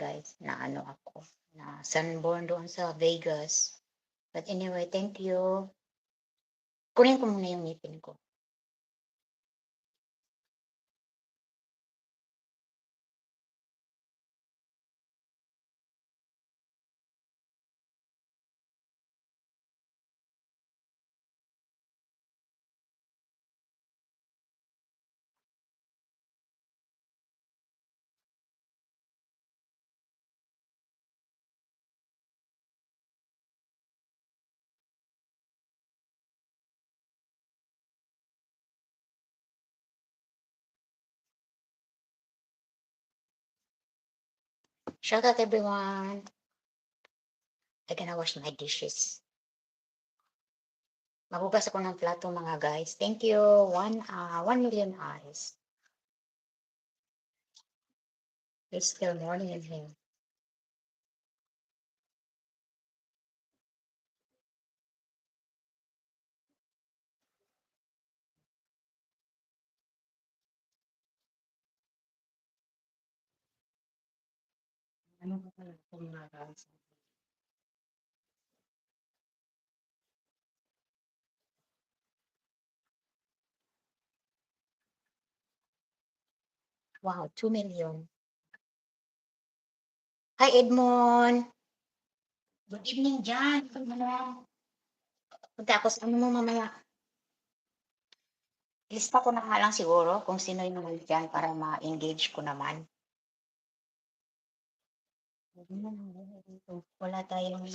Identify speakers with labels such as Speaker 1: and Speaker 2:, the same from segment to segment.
Speaker 1: guys, na ano ako, na sunburn doon sa Vegas. But anyway, thank you. Kunin ko muna yung ngipin ko. Shout out everyone. I gonna wash my dishes. Maghugas ako ng plato mga guys. Thank you. 1 million eyes. It's still morning in here. Ano ba pala itong mga guys? Wow, 2 million. Hi Edmond. Good evening dyan. Punta ako sa ano mo mamaya. Lista ko na nga lang siguro kung sino yung mga dyan para ma-engage ko naman. Wala tayong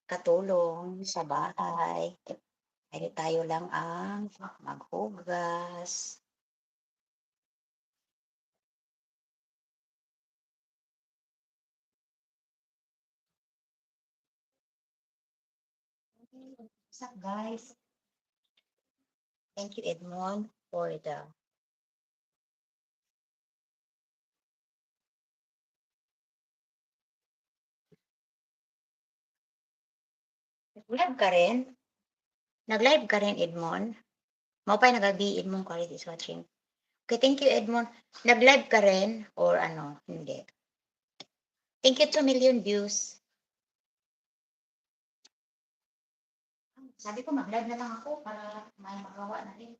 Speaker 1: katulong sa bahay. Ay tayo lang ang maghugas. What's up, guys? Thank you, Edmond, for the live ka rin? Nag-live ka rin, Edmond? Maupay nagabi, Edmond Corrit is watching. Okay, thank you, Edmond. Nag-live ka rin or ano? Hindi. Thank you, 2 million views. Sabi ko, mag-live na lang ako para may magawa na rin.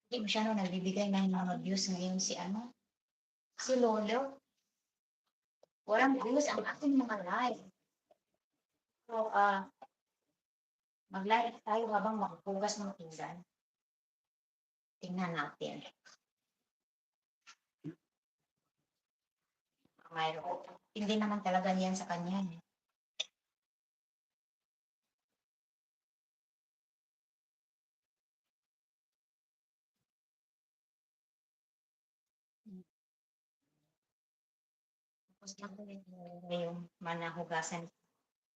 Speaker 1: Hindi masyado nagbibigay ng mga views ngayon si ano? Si Lolo. Walang views ang aking mga live. So, mag-live tayo habang magpugas ng pinggan. Tingnan natin. Mayroon. Hindi naman talaga niyan sa kanya. Tapos lang ko yung manahugasan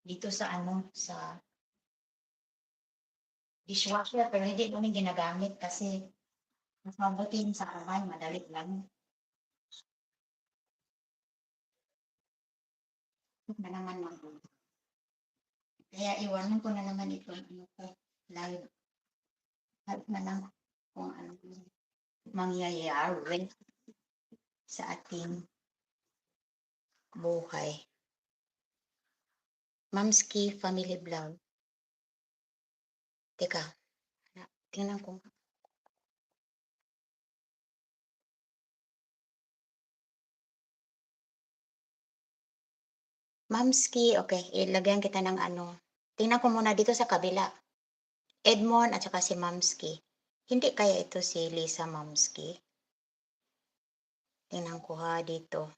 Speaker 1: dito sa ano, sa dishwasher, pero hindi namin ginagamit kasi mas mabuti yung sa kamay, madali lang. Na naman kaya iwanan ko na naman ito ano ko live. At na lang kung ano mangyayari sa ating buhay. Mamski Family Vlog. Teka, tingnan ko. Mamski, okay, ilagyan kita ng ano. Tingnan ko muna dito sa kabila. Edmond at saka si Mamski. Hindi kaya ito si Lisa Mamski? Tingnan ko ha dito.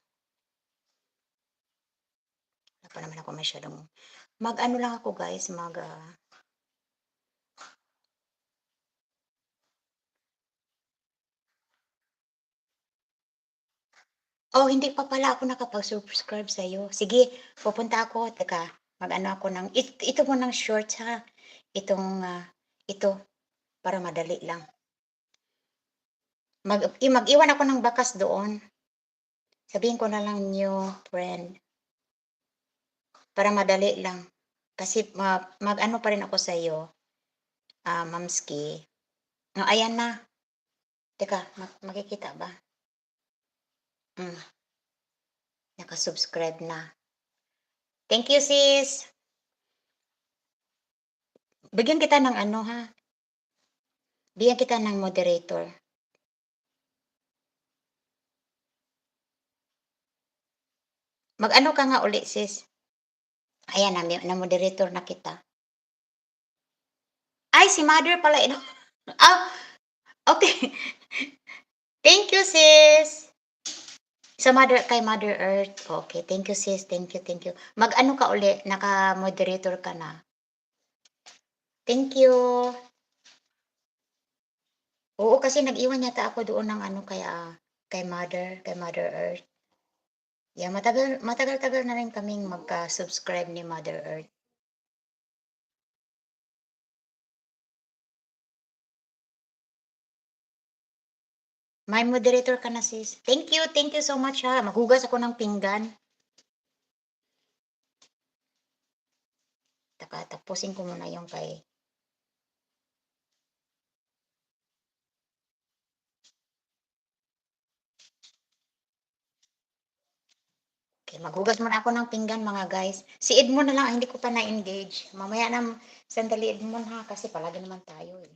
Speaker 1: Wala pa naman ako masyadong mag-ano lang ako guys, oh, hindi pa pala ako nakapag-subscribe sa'yo. Sige, pupunta ako. Teka, mag-ano ako ng, ito mo ng shorts ha. Itong, ito, para madali lang. Mag-iwan ako ng bakas doon. Sabihin ko na lang new friend. Para madali lang. Kasi mag-ano pa rin ako sa'yo. Mamski. No, ayan na. Teka, makikita ba? Hmm, naka-subscribe na. Thank you, sis. Bigyan kita ng ano, ha, bigyan kita ng moderator. Mag-ano ka nga uli, sis. Ayan na-moderator na kita. Ay, si mother pala ah, okey. Thank you, sis. Sa Mother Earth. Okay, thank you, sis. Thank you. Mag-ano ka uli, naka-moderator ka na. Thank you. Oo, kasi nag-iwan yata ako doon ng ano kay Mother Earth. Yeah, matagal-tagal na rin kaming magka-subscribe ni Mother Earth. May moderator ka na, sis. Thank you so much, ha. Maghugas ako ng pinggan. Tapusin ko muna yung kay okey, maghugas muna ako ng pinggan, mga guys. Si Edmond na lang hindi ko pa na-engage. Mamaya na sandali, Edmond, ha, kasi palagi naman tayo, eh.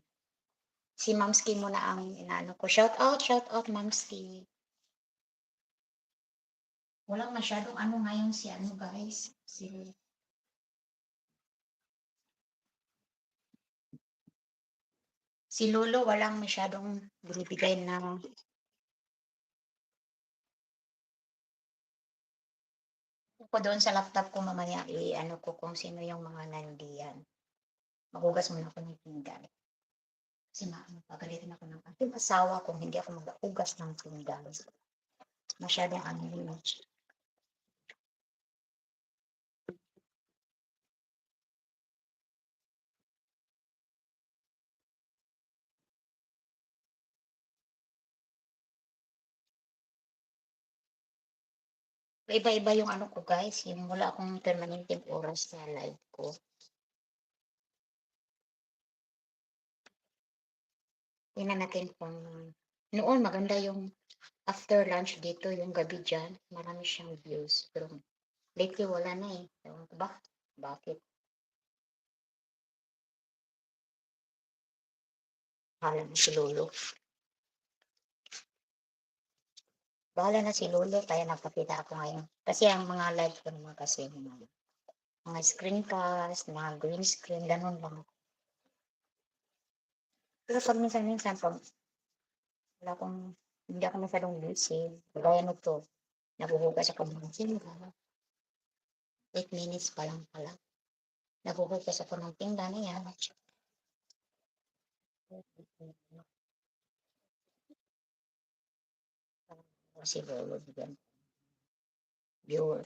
Speaker 1: Si Mamski muna ang inaano ko. Shout out Mamski. Walang masyadong ano ngayon si ano, guys, si Lolo walang masyadong binibigay na ko doon sa laptop ko mamaya i-ano ko kung sino yung mga nandiyan. Maghugas muna ako ng pinggan. Kasi pagalitan ako ng aking asawa kung hindi ako maghugas ng pinggan. Masyadong ano yun. Iba-iba yung ano ko, guys, yung wala akong permanenteng oras sa live ko. Tingnan natin kung noon maganda yung after lunch dito, yung gabi diyan, marami siyang views. Pero lately wala na eh. Ewan ko ba? Bakit? Bahala na si Lolo. Bahala na si Lolo, kaya nagpakita ako ngayon. Kasi ang mga live ko naman kasi mga screencast, mga green screen, ganun lang. Pero pag minsan-minsan, pag wala akong, hindi ako masyadong busy, gaya nito, naguhugas ako ng pinggan. 8 minutes pa lang pala. Naguhugas ako ng pinggan, ayan. Si Lolo, bigyan. Viewer.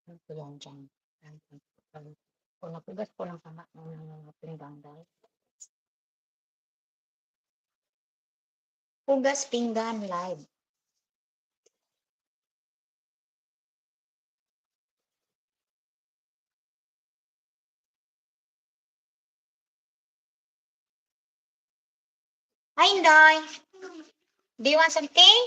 Speaker 1: Ano ko yan dyan? Kung nagugas ko ng mga pinggan, guys. Hugas pinggan live. Hi, Inday. Do you want something?